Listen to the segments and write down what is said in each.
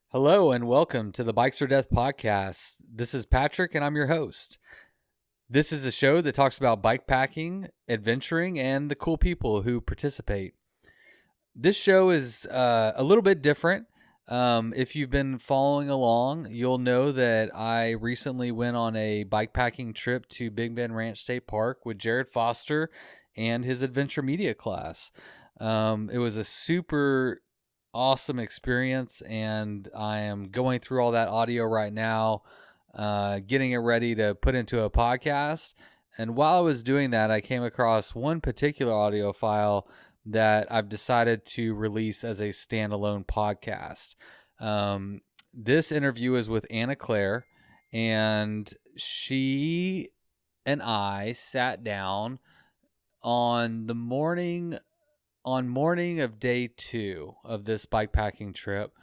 Hello and welcome to the Bikes or Death podcast. This is Patrick and I'm your host. This is a show that talks about bike packing, adventuring, and the cool people who participate. This show is a little bit different. If you've been following along, you'll know that I recently went on a bike packing trip to Big Bend Ranch State Park with Jared Foster and his adventure media class. It was a super awesome experience, and I am going through all that audio right now, getting it ready to put into a podcast. And while I was doing that, I came across one particular audio file that I've decided to release as a standalone podcast. This interview is with Anna Claire, and she and I sat down on morning of day 2 of this bike packing trip,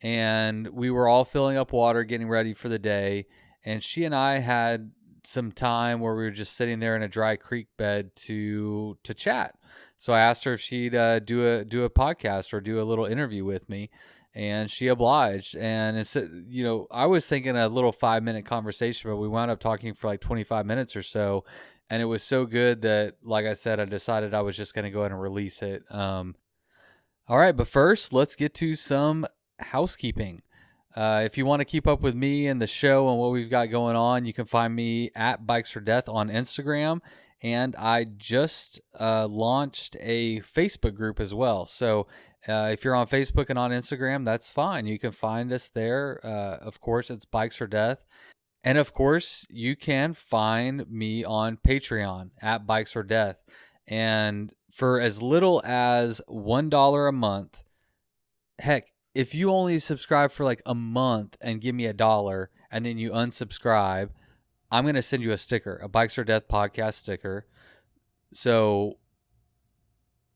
and we were all filling up water, getting ready for the day. And she and I had some time where we were just sitting there in a dry creek bed to chat. So I asked her if she'd do a podcast or do a little interview with me, and she obliged. And it's I was thinking a little 5-minute conversation, but we wound up talking for like 25 minutes or so. And it was so good that, like I said, I decided I was just going to go ahead and release it. All right, but first, let's get to some housekeeping. If you want to keep up with me and the show and what we've got going on, you can find me at Bikes for Death on Instagram. And I just launched a Facebook group as well. So if you're on Facebook and on Instagram, that's fine. You can find us there. Of course, it's Bikes for Death. And of course, you can find me on Patreon at Bikes or Death. And for as little as $1 a month, heck, if you only subscribe for like a month and give me $1 and then you unsubscribe, I'm going to send you a sticker, a Bikes or Death podcast sticker. So,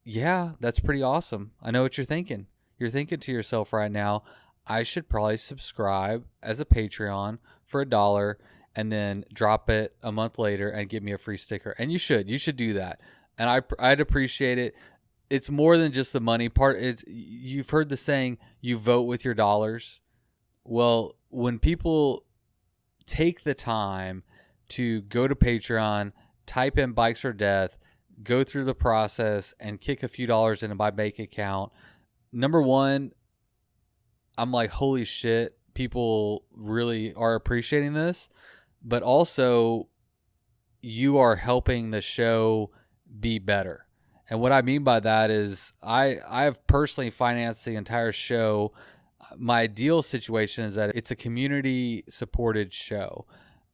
yeah, that's pretty awesome. I know what you're thinking. You're thinking to yourself right now, I should probably subscribe as a Patreon for $1 and then drop it a month later and give me a free sticker. And you should do that. And I'd appreciate it. It's more than just the money part. You've heard the saying, you vote with your dollars. Well, when people take the time to go to Patreon, type in Bikes or Death, go through the process and kick a few dollars into my bank account, number one, I'm like, holy shit, people really are appreciating this. But also, you are helping the show be better. And what I mean by that is I've personally financed the entire show. My ideal situation is that it's a community supported show.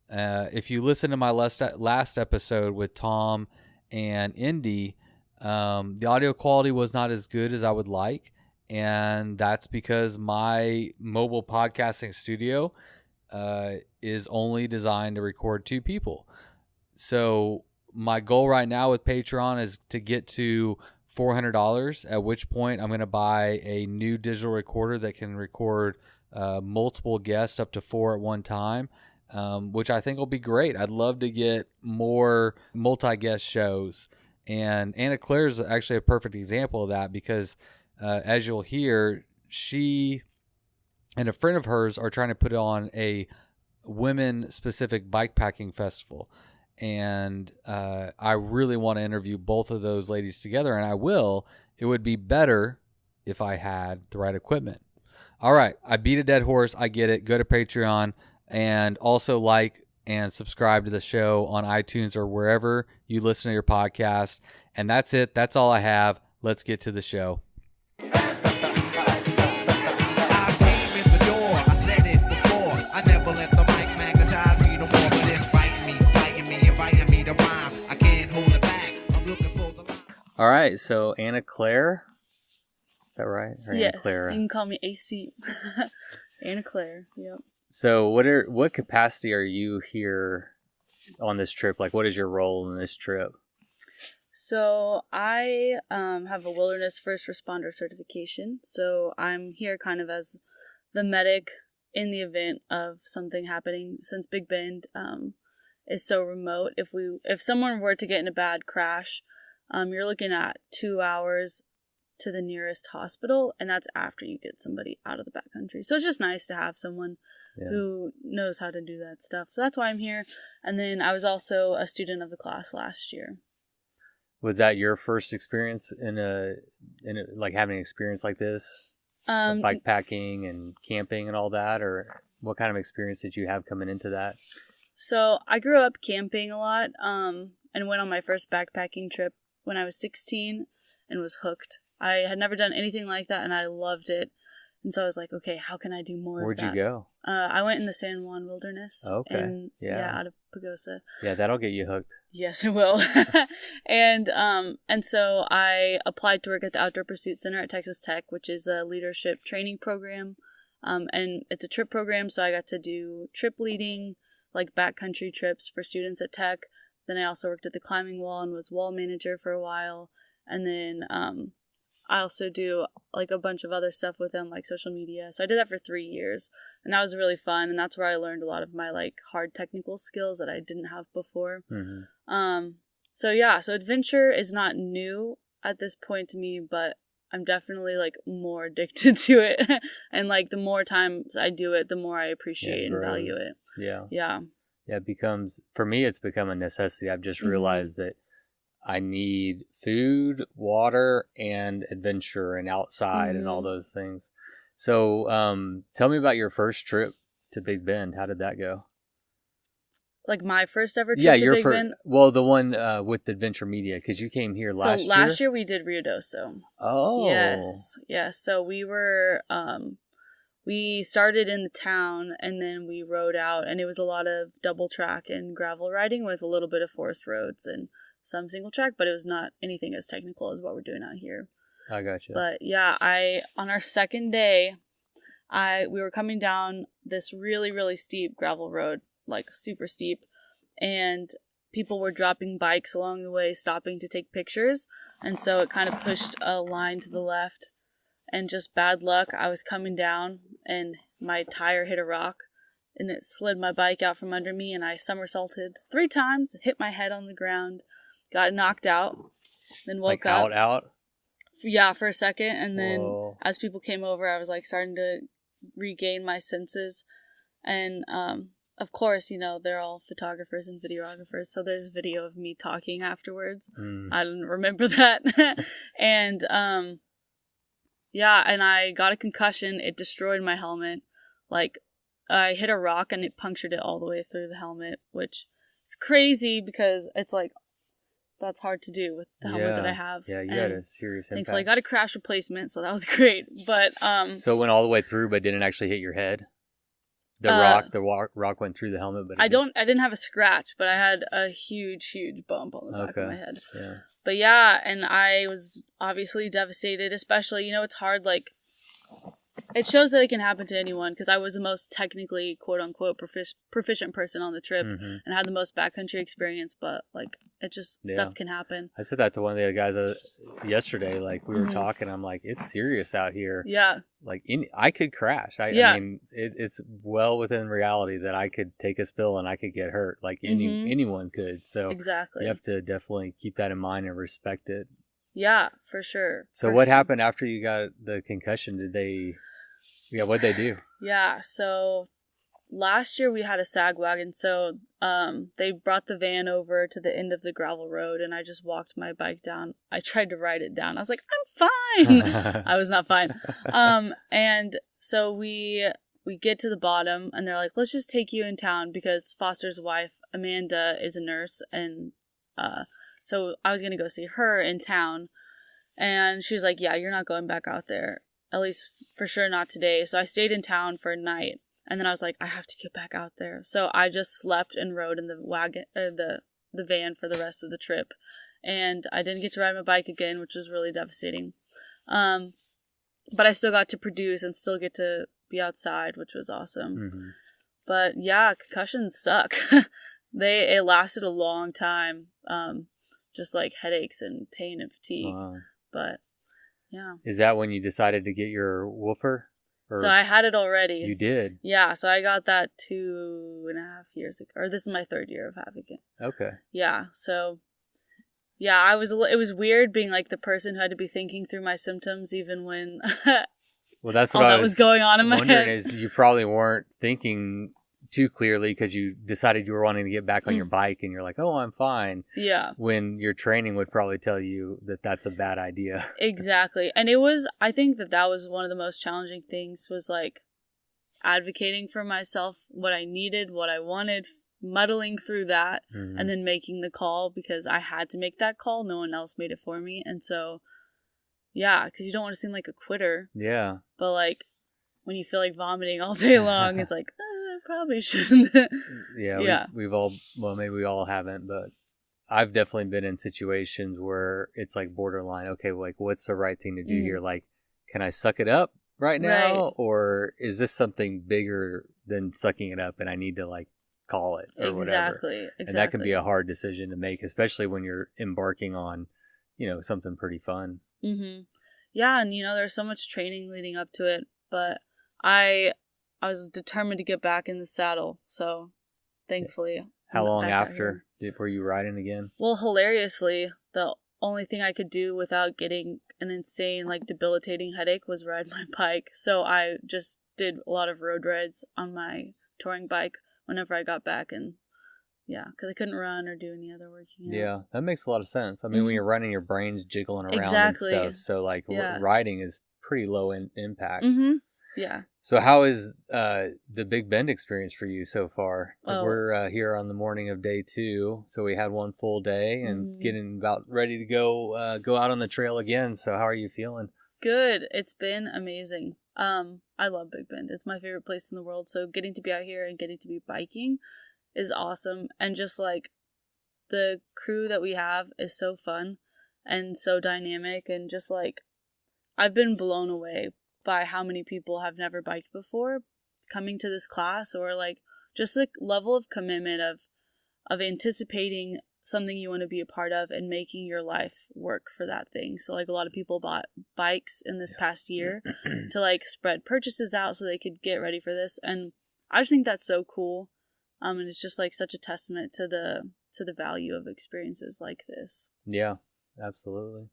If you listen to my last episode with Tom and Indy, the audio quality was not as good as I would like. And that's because my mobile podcasting studio is only designed to record 2 people. So my goal right now with Patreon is to get to $400, at which point I'm going to buy a new digital recorder that can record multiple guests, up to 4 at one time, which I think will be great. I'd love to get more multi-guest shows. And Anna Claire is actually a perfect example of that because as you'll hear, she and a friend of hers are trying to put on a women-specific bikepacking festival. And I really want to interview both of those ladies together, and I will. It would be better if I had the right equipment. All right, I beat a dead horse. I get it. Go to Patreon and also like and subscribe to the show on iTunes or wherever you listen to your podcast. And that's it. That's all I have. Let's get to the show. All right, so Anna Claire, is that right? Or yes, Anna Claire? You can call me AC. Anna Claire, yep. So what capacity are you here on this trip? Like, what is your role in this trip? So I have a wilderness first responder certification. So I'm here kind of as the medic in the event of something happening. Since Big Bend is so remote, if someone were to get in a bad crash, you're looking at 2 hours to the nearest hospital, and that's after you get somebody out of the backcountry. So it's just nice to have someone who knows how to do that stuff. So that's why I'm here. And then I was also a student of the class last year. Was that your first experience in like having an experience like this? Bike packing and camping and all that, or what kind of experience did you have coming into that? So I grew up camping a lot, and went on my first backpacking trip when I was 16 and was hooked. I had never done anything like that, and I loved it. And so I was like, okay, how can I do more Where'd of that? you go? I went in the San Juan Wilderness. Okay. Out of Pagosa. Yeah, that'll get you hooked. Yes, it will. and so I applied to work at the Outdoor Pursuit Center at Texas Tech, which is a leadership training program. And it's a trip program, so I got to do trip leading, like backcountry trips for students at Tech. Then I also worked at the climbing wall and was wall manager for a while. And then I also do like a bunch of other stuff with them, like social media. So I did that for 3 years, and that was really fun. And that's where I learned a lot of my like hard technical skills that I didn't have before. Mm-hmm. So adventure is not new at this point to me, but I'm definitely like more addicted to it. And like the more times I do it, the more I appreciate and value it. Yeah. It becomes, for me, it's become a necessity. I've just realized that I need food, water, and adventure and outside and all those things. So tell me about your first trip to Big Bend. How did that go? Like my first ever trip to Big Bend? Well, the one with Adventure Media, because you came here last year. So last year we did Rio Doso. Oh. Yes. So we were, we started in the town and then we rode out, and it was a lot of double track and gravel riding with a little bit of forest roads and some single track, but it was not anything as technical as what we're doing out here. I gotcha. But yeah, on our second day, we were coming down this really, really steep gravel road, like super steep, and people were dropping bikes along the way, stopping to take pictures, and so it kind of pushed a line to the left, and just bad luck, I was coming down, and my tire hit a rock, and it slid my bike out from under me, and I somersaulted 3 times, hit my head on the ground, got knocked out, then woke up. Out? Yeah, for a second, and then as people came over, I was like starting to regain my senses, and of course, they're all photographers and videographers, so there's video of me talking afterwards. I didn't remember that. And and I got a concussion. It destroyed my helmet. Like, I hit a rock and it punctured it all the way through the helmet, which is crazy because it's like, that's hard to do with the helmet that I have. Yeah, you had a serious impact. Thankfully, I got a crash replacement, so that was great. But so it went all the way through, but didn't actually hit your head. The rock went through the helmet, but I didn't have a scratch, but I had a huge bump on the back of my head. Yeah. But yeah, and I was obviously devastated, especially, it's hard, like, it shows that it can happen to anyone, because I was the most technically, quote-unquote, proficient person on the trip, and had the most backcountry experience, but, like, it just, stuff can happen. I said that to one of the guys yesterday, like, we were talking, I'm like, it's serious out here. Yeah. Like, I could crash. I mean, it's well within reality that I could take a spill and I could get hurt, like anyone could. So exactly, you have to definitely keep that in mind and respect it. Yeah, for sure. So what happened after you got the concussion? What'd they do? Yeah, so last year we had a sag wagon, so they brought the van over to the end of the gravel road, and I just walked my bike down. I tried to ride it down. I was like, I'm fine. I was not fine. And so we get to the bottom, and they're like, let's just take you in town, because Foster's wife, Amanda, is a nurse, and so I was going to go see her in town, and she was like, yeah, you're not going back out there. At least for sure not today. So I stayed in town for a night, and then I was like, I have to get back out there. So I just slept and rode in the wagon, or the van, for the rest of the trip, and I didn't get to ride my bike again, which was really devastating. But I still got to produce and still get to be outside, which was awesome. But yeah, concussions suck. It lasted a long time. Just like headaches and pain and fatigue. Wow. But yeah. Is that when you decided to get your woofer? So I had it already. You did? Yeah, so I got that 2.5 years ago. Or this is my 3rd year of having it. Okay. Yeah, so Yeah, it was weird being like the person who had to be thinking through my symptoms even when Well, that's all what I that was going on in my wondering head. is you probably weren't thinking too clearly because you decided you were wanting to get back on your bike and you're like, oh, I'm fine. Yeah. When your training would probably tell you that that's a bad idea. Exactly. And I think that was one of the most challenging things was like advocating for myself, what I needed, what I wanted, muddling through that, and then making the call because I had to make that call. No one else made it for me. And so, yeah, because you don't want to seem like a quitter. Yeah. But like when you feel like vomiting all day long, it's like, I probably shouldn't. Yeah. We've all, well, maybe we all haven't, but I've definitely been in situations where it's like borderline. Okay, like what's the right thing to do here? Like, can I suck it up right now? Right. Or is this something bigger than sucking it up and I need to like call it or whatever? Exactly. And that can be a hard decision to make, especially when you're embarking on, something pretty fun. Mm-hmm. Yeah, and there's so much training leading up to it, but I was determined to get back in the saddle, so thankfully. How long after were you riding again? Well, hilariously, the only thing I could do without getting an insane, like, debilitating headache was ride my bike. So I just did a lot of road rides on my touring bike whenever I got back, and yeah, because I couldn't run or do any other working out. Yeah, that makes a lot of sense. I mean, when you're running, your brain's jiggling around and stuff. So, like, riding is pretty low in impact. Mm-hmm. Yeah. So how is the Big Bend experience for you so far? We're here on the morning of day 2, so we had one full day and getting about ready to go out on the trail again. So how are you feeling? Good. It's been amazing. I love Big Bend. It's my favorite place in the world. So getting to be out here and getting to be biking is awesome. And just like the crew that we have is so fun and so dynamic, and just like I've been blown away by how many people have never biked before coming to this class, or like just the level of commitment of anticipating something you want to be a part of and making your life work for that thing. So like a lot of people bought bikes in this past year to like spread purchases out so they could get ready for this, and I just think that's so cool. And it's just like such a testament to the value of experiences like this. Yeah, absolutely.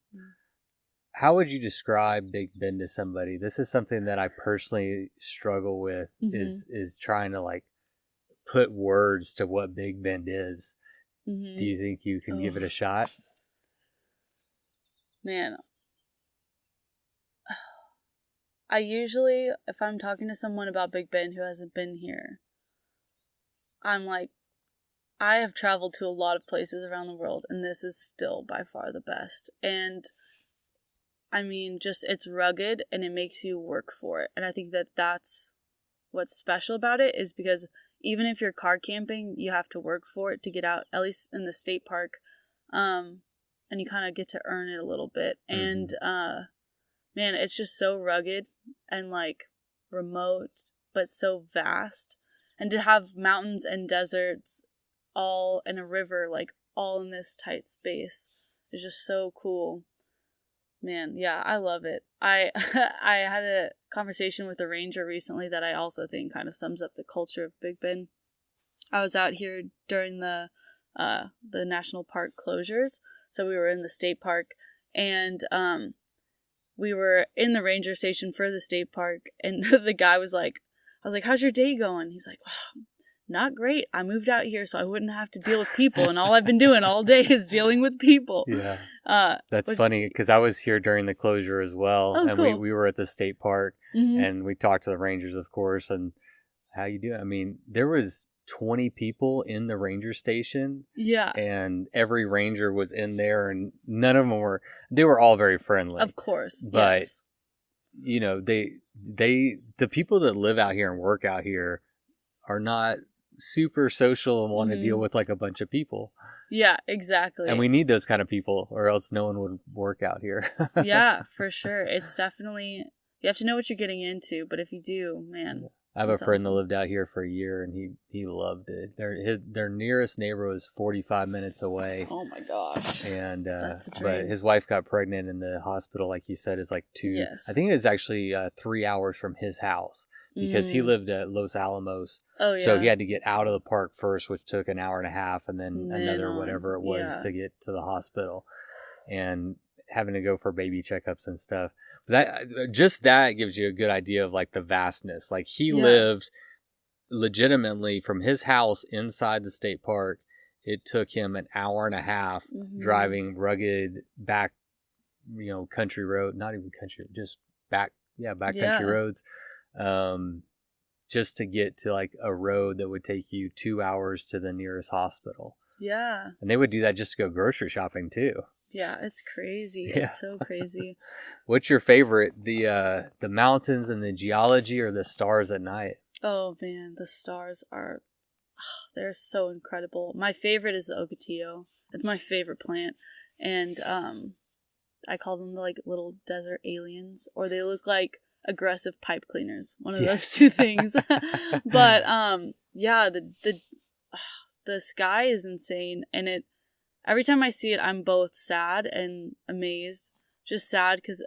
How would you describe Big Bend to somebody? This is something that I personally struggle with, is trying to like put words to what Big Bend is. Do you think you can give it a shot? Man, I usually, if I'm talking to someone about Big Bend who hasn't been here, I'm like, I have traveled to a lot of places around the world, and this is still by far the best. And I mean, just it's rugged and it makes you work for it. And I think that that's what's special about it, is because even if you're car camping, you have to work for it to get out, at least in the state park. And you kind of get to earn it a little bit. And man, it's just so rugged and like remote, but so vast. And to have mountains and deserts all in a river, like all in this tight space, is just so cool. Man, yeah, I love it. I had a conversation with a ranger recently that I also think kind of sums up the culture of Big Bend. I was out here during the national park closures, so we were in the state park, and we were in the ranger station for the state park, and the guy was like, I was like, "How's your day going?" He's like, "Wow, not great. I moved out here so I wouldn't have to deal with people, and all I've been doing all day is dealing with people." Yeah. That's funny because I was here during the closure as well. Oh, and cool. we were at the state park and we talked to the rangers, of course, and how you doing? I mean, there was 20 people in the ranger station. Yeah. And every ranger was in there, and none of them they were all very friendly. Of course. But, yes. The people that live out here and work out here are not super social and want to deal with like a bunch of people. Yeah, exactly. And we need those kind of people, or else no one would work out here. Yeah, for sure. It's definitely, you have to know what you're getting into, but if you do, man, I have That's a friend awesome. that lived out here for a year, and he loved it. Their nearest neighbor was 45 minutes away. Oh my gosh. And That's a dream. but his wife got pregnant, and the hospital, like you said, is like Yes. I think it's actually 3 hours from his house, because he lived at Los Alamos. Oh yeah. So he had to get out of the park first, which took an hour and a half, and then another on. whatever it was to get to the hospital, and having to go for baby checkups and stuff. That gives you a good idea of like the vastness. Like he lived legitimately from his house inside the state park. It took him an hour and a half driving rugged back, country road, not even country, just backcountry roads, just to get to like a road that would take you 2 hours to the nearest hospital. Yeah. And they would do that just to go grocery shopping too. Yeah, it's crazy. Yeah. It's so crazy. What's your favorite? The mountains and the geology, or the stars at night? Oh man, the stars are, they're so incredible. My favorite is the ocotillo. It's my favorite plant. And I call them like little desert aliens, or they look like aggressive pipe cleaners. One of those two things. But yeah, the sky is insane, and every time I see it, I'm both sad and amazed. Just sad because,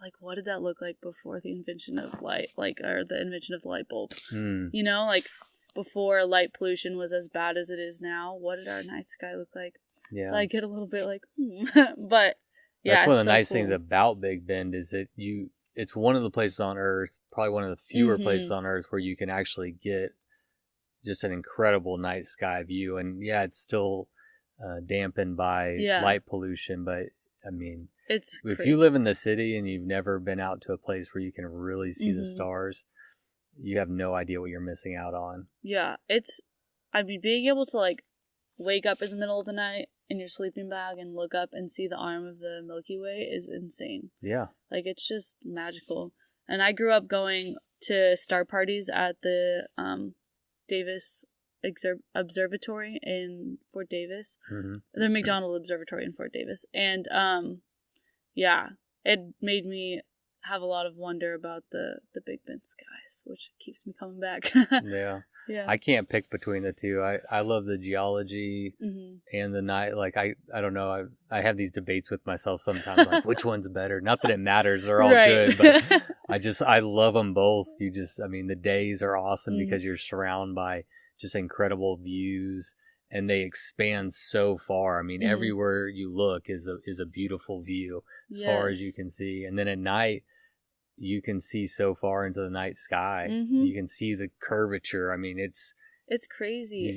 like, what did that look like before the invention of light, or the invention of the light bulb? Like before light pollution was as bad as it is now. What did our night sky look like? Yeah. So I get a little bit like, but yeah, that's one of the nice things about Big Bend is that it's one of the places on Earth, probably one of the fewer places on Earth where you can actually get just an incredible night sky view. And yeah, it's still dampened by light pollution, but I mean, it's if crazy. you live in the city and you've never been out to a place where you can really see the stars, you have no idea what you're missing out on. Yeah, being able to like wake up in the middle of the night in your sleeping bag and look up and see the arm of the Milky Way is insane. Yeah, like it's just magical. And I grew up going to star parties at the Davis Observatory in Fort Davis, the McDonald Observatory in Fort Davis, and yeah, it made me have a lot of wonder about the Big Bend skies, which keeps me coming back. Yeah, I can't pick between the two. I love the geology and the night. Like I don't know. I have these debates with myself sometimes, like which one's better. Not that it matters; they're all good, but I love them both. The days are awesome because you're surrounded by just incredible views, and they expand so far. I mean, everywhere you look is a beautiful view as far as you can see. And then at night, you can see so far into the night sky. You can see the curvature. I mean, it's crazy. It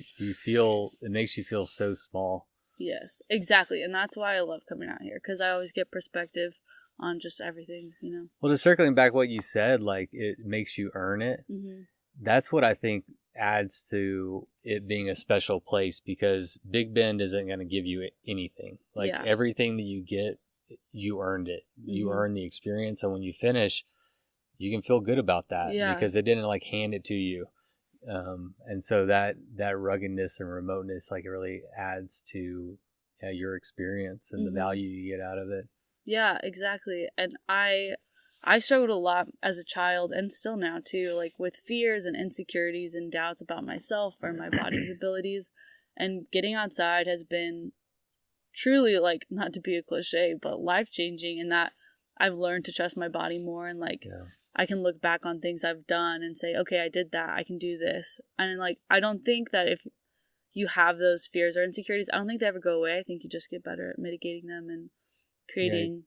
makes you feel so small. Yes, exactly. And that's why I love coming out here, because I always get perspective on just everything, Well, to circling back what you said, like it makes you earn it. That's what I think adds to it being a special place, because Big Bend isn't going to give you anything. Like everything that you get, you earned it. You earned the experience, and when you finish, you can feel good about that because they didn't like hand it to you. And so that ruggedness and remoteness, like, it really adds to your experience and the value you get out of it. Yeah, exactly. And I struggled a lot as a child, and still now too, like with fears and insecurities and doubts about myself or my body's abilities. And getting outside has been truly, like, not to be a cliche, but life-changing, in that I've learned to trust my body more, and like I can look back on things I've done and say, okay, I did that, I can do this. And like, I don't think that if you have those fears or insecurities, I don't think they ever go away. I think you just get better at mitigating them and creating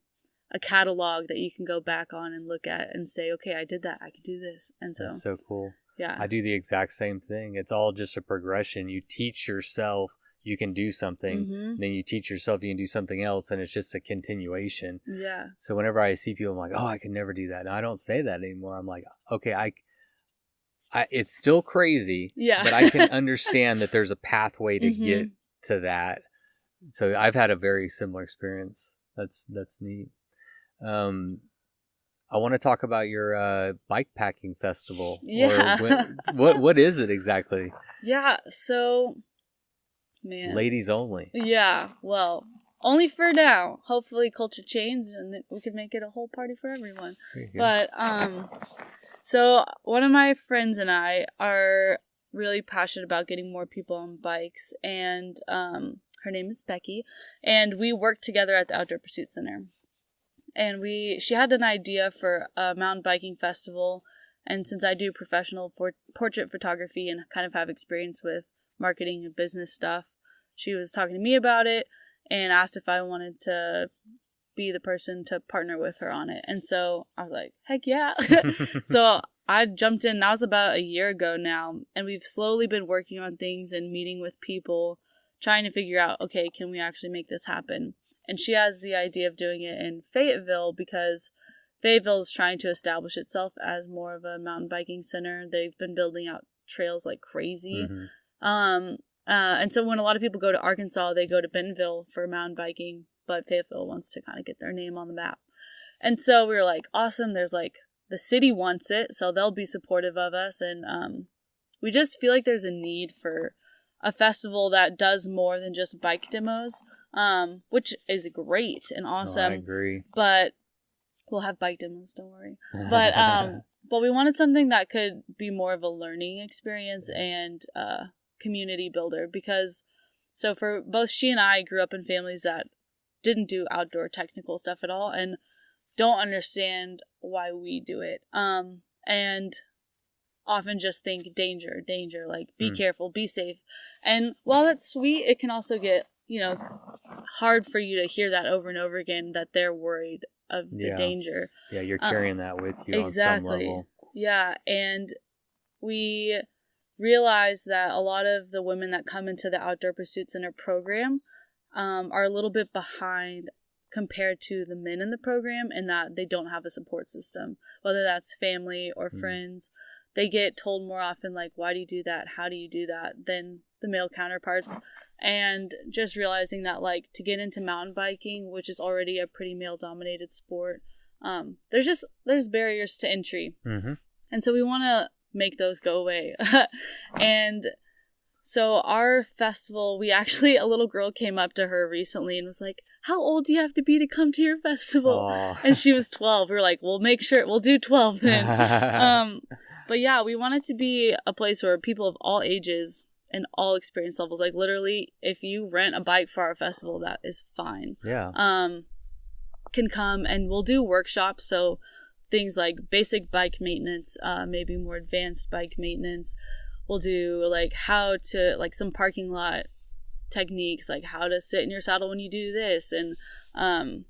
a catalog that you can go back on and look at and say, okay, I did that, I can do this. And so that's so cool. Yeah, I do the exact same thing. It's all just a progression. You teach yourself you can do something, then you teach yourself you can do something else, and it's just a continuation. Yeah. So whenever I see people, I'm like, oh, I can never do that. And I don't say that anymore. I'm like, okay, I it's still crazy, but I can understand that there's a pathway to get to that. So I've had a very similar experience. That's neat. I want to talk about your bike packing festival. Yeah. What is it exactly? Yeah. So, man. Ladies only. Yeah. Well, only for now. Hopefully culture changes and we can make it a whole party for everyone. But, So one of my friends and I are really passionate about getting more people on bikes, and her name is Becky, and we work together at the Outdoor Pursuit Center. And she had an idea for a mountain biking festival, and since I do professional portrait photography and kind of have experience with marketing and business stuff, she was talking to me about it and asked if I wanted to be the person to partner with her on it. And so I was like, heck yeah. So I jumped in. That was about a year ago now, and we've slowly been working on things and meeting with people, trying to figure out, okay, can we actually make this happen? And she has the idea of doing it in Fayetteville because Fayetteville is trying to establish itself as more of a mountain biking center. They've been building out trails like crazy. And so when a lot of people go to Arkansas, they go to Bentonville for mountain biking, but Fayetteville wants to kind of get their name on the map. And so we were like, awesome, there's like, the city wants it, so they'll be supportive of us. And we just feel like there's a need for a festival that does more than just bike demos, which is great and awesome. I agree. But we'll have bike demos, don't worry. But we wanted something that could be more of a learning experience and community builder, because so for both she and I grew up in families that didn't do outdoor technical stuff at all and don't understand why we do it. And often just think danger, like be careful, be safe. And while that's sweet, it can also get, hard for you to hear that over and over again, that they're worried of the danger. Yeah, you're carrying that with you exactly. on some level. Yeah, and we realize that a lot of the women that come into the Outdoor Pursuit Center program are a little bit behind compared to the men in the program, in that they don't have a support system, whether that's family or friends. They get told more often, like, why do you do that? How do you do that? Than the male counterparts. And just realizing that, like, to get into mountain biking, which is already a pretty male-dominated sport, there's barriers to entry. And so we want to make those go away. And so our festival, a little girl came up to her recently and was like, how old do you have to be to come to your festival? Aww. And she was 12. We were like, we'll make sure, we'll do 12 then. But yeah, we want it to be a place where people of all ages and all experience levels, like literally, if you rent a bike for our festival, that is fine. Yeah. Can come, and we'll do workshops. So things like basic bike maintenance, maybe more advanced bike maintenance. We'll do like how to, like some parking lot techniques, like how to sit in your saddle when you do this, and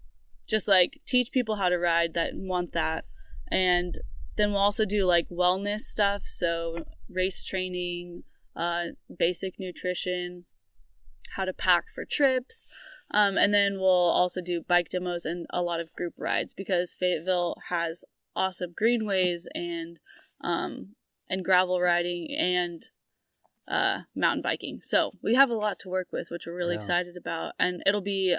just like teach people how to ride that want that. And then we'll also do like wellness stuff, so race training, basic nutrition, how to pack for trips, and then we'll also do bike demos and a lot of group rides, because Fayetteville has awesome greenways and gravel riding and mountain biking. So we have a lot to work with, which we're really excited about. And it'll be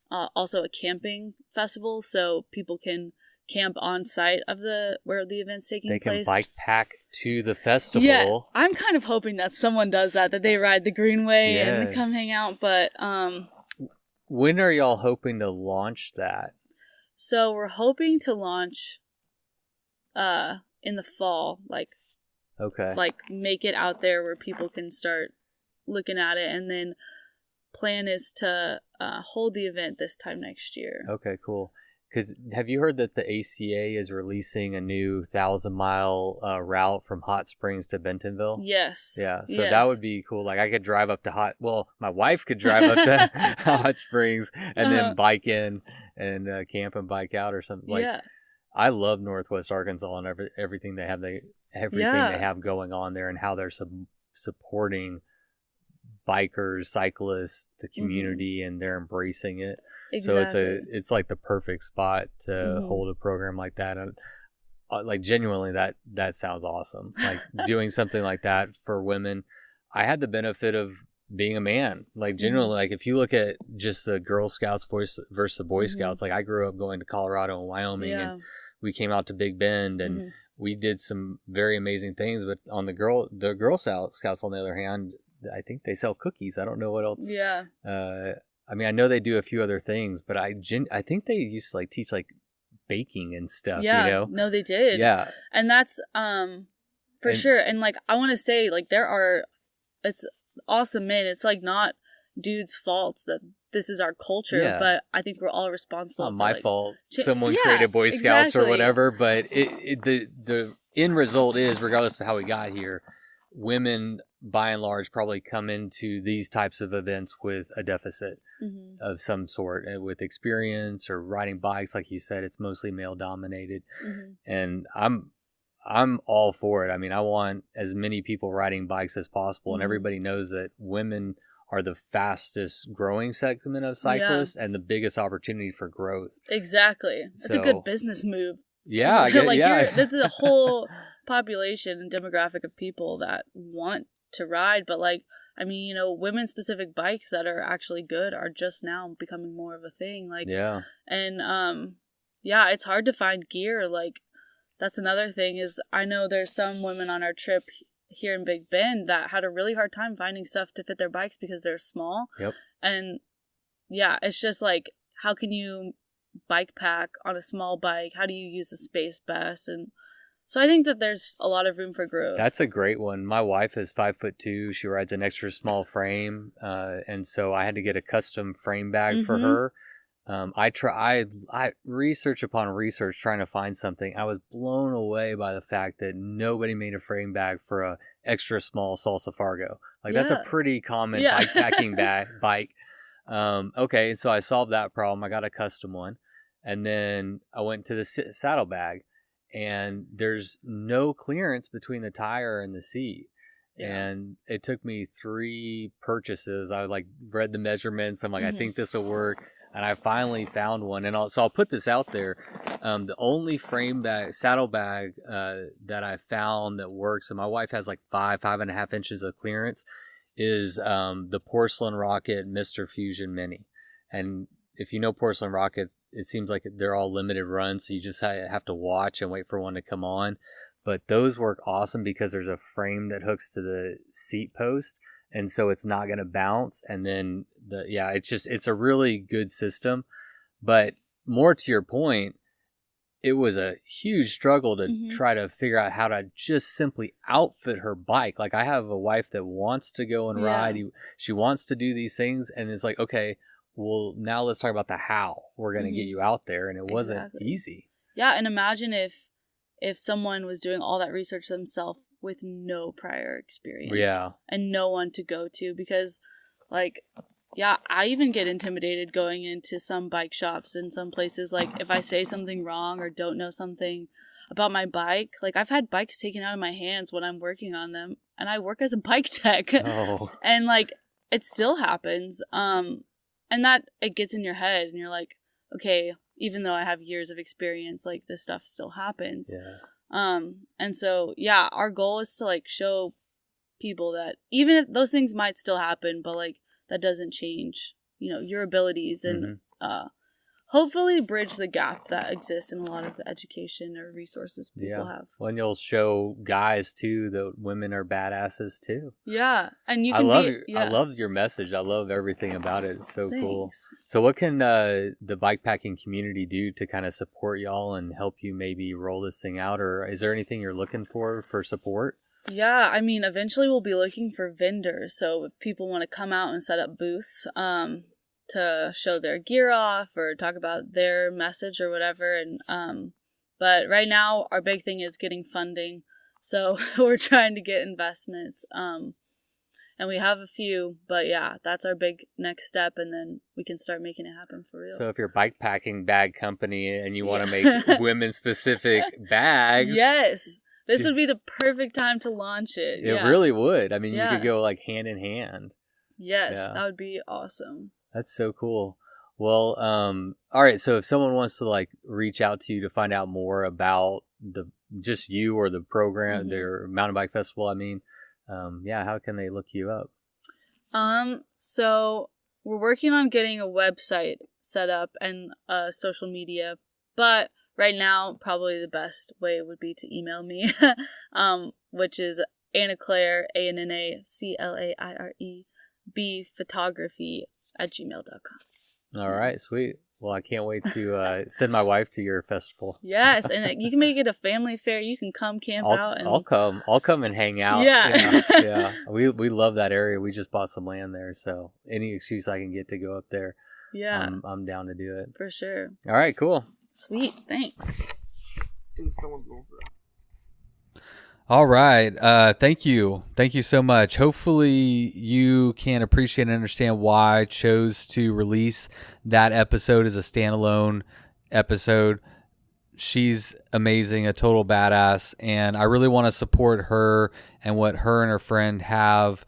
also a camping festival, so people can camp on site of where the event's taking place. They can bike pack to the festival. Yeah, I'm kind of hoping that someone does that they ride the greenway and come hang out. But when are y'all hoping to launch that? So we're hoping to launch in the fall, like make it out there where people can start looking at it, and then plan is to hold the event this time next year. Okay, cool. Because have you heard that the ACA is releasing a new 1,000-mile route from Hot Springs to Bentonville? Yes. Yeah, so that would be cool. Like I could drive up to my wife could drive up to Hot Springs and then bike in and camp and bike out or something. Like, I love Northwest Arkansas and everything they have. Everything they have going on there, and how they're supporting bikers, cyclists, the community, and they're embracing it. Exactly. So it's like the perfect spot to hold a program like that. And like genuinely, that sounds awesome. Like doing something like that for women. I had the benefit of being a man. Like genuinely, like if you look at just the Girl Scouts versus the Boy Scouts, like I grew up going to Colorado and Wyoming, and we came out to Big Bend, and we did some very amazing things. But on the Girl Scouts, on the other hand, I think they sell cookies. I don't know what else. Yeah. I mean, I know they do a few other things, but I think they used to like teach like baking and stuff, Yeah, you know? no, they did. Yeah. And that's for sure. And like I want to say, like, it's awesome men. It's like not dudes' faults that this is our culture, but I think we're all responsible. It's not my fault. Someone yeah, created Boy Scouts exactly. or whatever, but the end result is, regardless of how we got here, women by and large probably come into these types of events with a deficit of some sort, with experience or riding bikes. Like you said, it's mostly male dominated, and I'm all for it. I mean, I want as many people riding bikes as possible, and everybody knows that women are the fastest growing segment of cyclists and the biggest opportunity for growth. Exactly. It's a good business move. Yeah, I get, like that's a whole population and demographic of people that want to ride, but like, I mean, you know, women specific bikes that are actually good are just now becoming more of a thing. Like, and it's hard to find gear. Like, that's another thing is I know there's some women on our trip here in Big Bend that had a really hard time finding stuff to fit their bikes because they're small. And yeah, it's just like, how can you bike pack on a small bike? How do you use the space best? And so I think that there's a lot of room for growth. That's a great one. My wife is 5'2". She rides an extra small frame, and so I had to get a custom frame bag for her. I research upon research trying to find something. I was blown away by the fact that nobody made a frame bag for a extra small Salsa Fargo. Like that's a pretty common bike packing bike. Okay, so I solved that problem. I got a custom one, and then I went to the saddle bag, and there's no clearance between the tire and the seat. And it took me 3 purchases. I like read the measurements. I'm like, I think this will work. And I finally found one. And so I'll put this out there. The only saddle bag that I found that works, and my wife has like 5.5 inches of clearance, is the Porcelain Rocket Mr. Fusion Mini. And if you know Porcelain Rocket, it seems like they're all limited runs. So you just have to watch and wait for one to come on. But those work awesome because there's a frame that hooks to the seat post. And so it's not going to bounce. And then it's a really good system. But more to your point, it was a huge struggle to try to figure out how to just simply outfit her bike. Like I have a wife that wants to go and ride. She wants to do these things. And it's like, okay, well, now let's talk about the how we're going to get you out there. And it wasn't easy. Yeah. And imagine if someone was doing all that research themselves with no prior experience and no one to go to, because like, I even get intimidated going into some bike shops in some places. Like if I say something wrong or don't know something about my bike, like I've had bikes taken out of my hands when I'm working on them, and I work as a bike tech. And like it still happens. And that it gets in your head and you're like, okay, even though I have years of experience, like this stuff still happens. And so, our goal is to like show people that even if those things might still happen, but like that doesn't change, you know, your abilities and hopefully bridge the gap that exists in a lot of the education or resources people have. Well, and you'll show guys too that women are badasses too. And you can I love your message. I love everything about it. It's so cool. So what can the bikepacking community do to kind of support y'all and help you maybe roll this thing out? Or is there anything you're looking for support? I mean, eventually we'll be looking for vendors. So if people want to come out and set up booths, to show their gear off or talk about their message or whatever. And but right now our big thing is getting funding. So we're trying to get investments. And we have a few, but that's our big next step, and then we can start making it happen for real. So if you're a bikepacking bag company and you want to make women specific bags, this would be the perfect time to launch it. It really would. I mean, you could go like hand in hand. That would be awesome. That's so cool. Well, all right. So if someone wants to like reach out to you to find out more about just you or the program, their mountain bike festival, I mean, how can they look you up? So we're working on getting a website set up and social media, but right now probably the best way would be to email me, which is annaclaire, ANNACLAIRE, photography@gmail.com. All right, sweet. Well, I can't wait to send my wife to your festival. Yes, and you can make it a family fair. You can come camp out. And... I'll come and hang out. Yeah. Yeah. We love that area. We just bought some land there, so any excuse I can get to go up there, yeah, I'm down to do it. For sure. All right, cool. Sweet, thanks. I think someone's going for that. All right. Thank you. Thank you so much. Hopefully you can appreciate and understand why I chose to release that episode as a standalone episode. She's amazing, a total badass, and I really want to support her and what her and her friend have,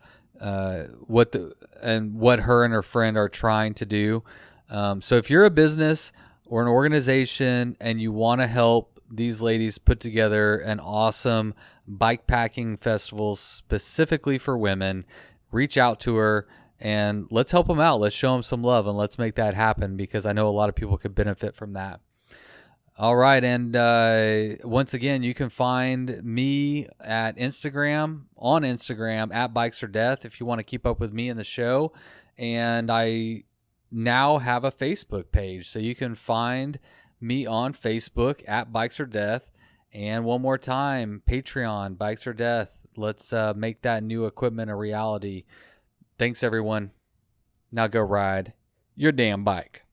what her and her friend are trying to do. So if you're a business or an organization and you want to help these ladies put together an awesome bike packing festival specifically for women, reach out to her and let's help them out. Let's show them some love and let's make that happen, because I know a lot of people could benefit from that. All right. And once again, you can find me on Instagram at Bikes or Death if you want to keep up with me in the show. And I now have a Facebook page, so you can find me on Facebook at Bikes or Death. And one more time, Patreon, Bikes or Death. Let's make that new equipment a reality. Thanks, everyone. Now go ride your damn bike.